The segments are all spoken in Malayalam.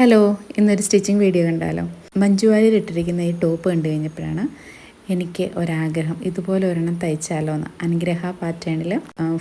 ഹലോ, ഇന്നൊരു സ്റ്റിച്ചിങ് വീഡിയോ കണ്ടാലോ? മഞ്ജു വാര്യർ ഇട്ടിരിക്കുന്ന ഈ ടോപ്പ് കണ്ടു കഴിഞ്ഞപ്പോഴാണ് എനിക്ക് ഒരാഗ്രഹം ഇതുപോലെ ഒരെണ്ണം തയ്ച്ചാലോ എന്ന്. അനുഗ്രഹ പാറ്റേണിൽ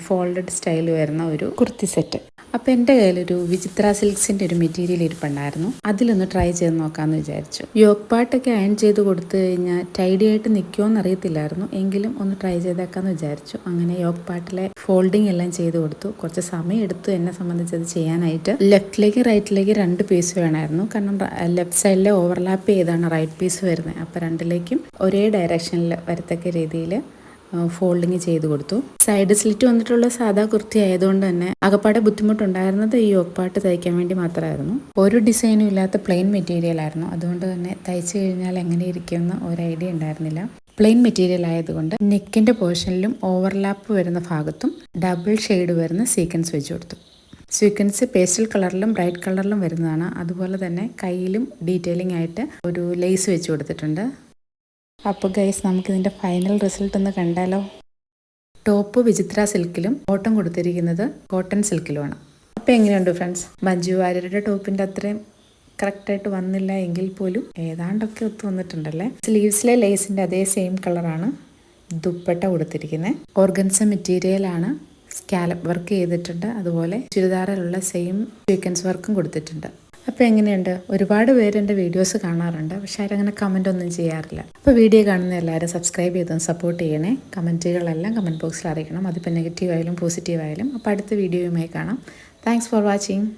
ഫോൾഡഡ് സ്റ്റൈൽ വരുന്ന ഒരു കുർത്തി സെറ്റ്. അപ്പോൾ എൻ്റെ കയ്യിലൊരു വിചിത്ര സിൽക്സിൻ്റെ ഒരു മെറ്റീരിയൽ ഇരിപ്പുണ്ടായിരുന്നു. അതിലൊന്ന് ട്രൈ ചെയ്ത് നോക്കാമെന്ന് വിചാരിച്ചു. യോക്ക് പാർട്ടൊക്കെ അയൺ ചെയ്ത് കൊടുത്തു കഴിഞ്ഞാൽ ടൈഡി ആയിട്ട് നിൽക്കുമോയെന്ന് അറിയത്തില്ലായിരുന്നു. എങ്കിലും ഒന്ന് ട്രൈ ചെയ്തേക്കാമെന്ന് വിചാരിച്ചു. അങ്ങനെ യോക്ക് പാർട്ടിലെ ഫോൾഡിങ് എല്ലാം ചെയ്ത് കൊടുത്തു. കുറച്ച് സമയം എടുത്തു എന്നെ സംബന്ധിച്ചത് ചെയ്യാനായിട്ട്. ലെഫ്റ്റിലേക്ക് റൈറ്റിലേക്ക് 2 പീസ് വേണമായിരുന്നു. കാരണം ലെഫ്റ്റ് സൈഡിലെ ഓവർലാപ്പ് ചെയ്താണ് റൈറ്റ് പീസ് വരുന്നത്. അപ്പോൾ രണ്ടിലേക്കും ഒരേ ഡയറക്ഷനിൽ വരത്തക്ക രീതിയിൽ ഫോൾഡിങ് ചെയ്ത് കൊടുത്തു. സൈഡ് സ്ലിറ്റ് വന്നിട്ടുള്ള സാധാ കുർത്തി ആയതുകൊണ്ട് തന്നെ അകപ്പാടെ ബുദ്ധിമുട്ടുണ്ടായിരുന്നത് ഈ യോക്ക് പാർട്ട് തയ്ക്കാൻ വേണ്ടി മാത്രമായിരുന്നു. ഒരു ഡിസൈനും ഇല്ലാത്ത പ്ലെയിൻ മെറ്റീരിയൽ ആയിരുന്നു. അതുകൊണ്ട് തന്നെ തയ്ച്ചു കഴിഞ്ഞാൽ എങ്ങനെ ഇരിക്കുമെന്ന് ഒരു ഐഡിയ ഉണ്ടായിരുന്നില്ല. പ്ലെയിൻ മെറ്റീരിയൽ ആയതുകൊണ്ട് നെക്കിൻ്റെ പോർഷനിലും ഓവർലാപ്പ് വരുന്ന ഭാഗത്തും ഡബിൾ ഷെയ്ഡ് വരുന്ന സീക്വൻസ് വെച്ച് കൊടുത്തു. സീക്വൻസ് പേസ്റ്റൽ കളറിലും ബ്രൈറ്റ് കളറിലും വരുന്നതാണ്. അതുപോലെ തന്നെ കയ്യിലും ഡീറ്റെയിലിംഗ് ആയിട്ട് ഒരു ലേസ് വെച്ച് കൊടുത്തിട്ടുണ്ട്. അപ്പോൾ ഗൈസ്, നമുക്കിതിൻ്റെ ഫൈനൽ റിസൾട്ട് ഒന്ന് കണ്ടാലോ? ടോപ്പ് വിചിത്ര സിൽക്കിലും ബോട്ടം കൊടുത്തിരിക്കുന്നത് കോട്ടൺ സിൽക്കിലുമാണ്. അപ്പോൾ എങ്ങനെയുണ്ട് ഫ്രണ്ട്സ്? മഞ്ജു വാര്യരുടെ ടോപ്പിൻ്റെ അത്രയും കറക്റ്റായിട്ട് വന്നില്ല എങ്കിൽ പോലും ഏതാണ്ടൊക്കെ ഒത്തു വന്നിട്ടുണ്ടല്ലേ. സ്ലീവ്സിലെ ലേസിൻ്റെ അതേ സെയിം കളറാണ് ദുപ്പട്ട കൊടുത്തിരിക്കുന്നത്. ഓർഗൻസ മെറ്റീരിയലാണ്. സ്കാലപ്പ് വർക്ക് ചെയ്തിട്ടുണ്ട്. അതുപോലെ ചുരിദാറിലുള്ള സെയിം സീക്വൻസ് വർക്കും കൊടുത്തിട്ടുണ്ട്. അപ്പോൾ എങ്ങനെയുണ്ട്? ഒരുപാട് പേര് എൻ്റെ വീഡിയോസ് കാണാറുണ്ട്, പക്ഷേ ആരങ്ങനെ കമൻ്റ് ഒന്നും ചെയ്യാറില്ല. അപ്പോൾ വീഡിയോ കാണുന്ന എല്ലാവരും സബ്സ്ക്രൈബ് ചെയ്തൊന്ന് സപ്പോർട്ട് ചെയ്യണേ. കമൻറ്റുകളെല്ലാം കമൻറ്റ് ബോക്സിൽ അറിയിക്കണം. അതിപ്പോൾ നെഗറ്റീവ് ആയാലും പോസിറ്റീവ് ആയാലും. അപ്പോൾ അടുത്ത വീഡിയോയുമായി കാണാം. Thanks for watching.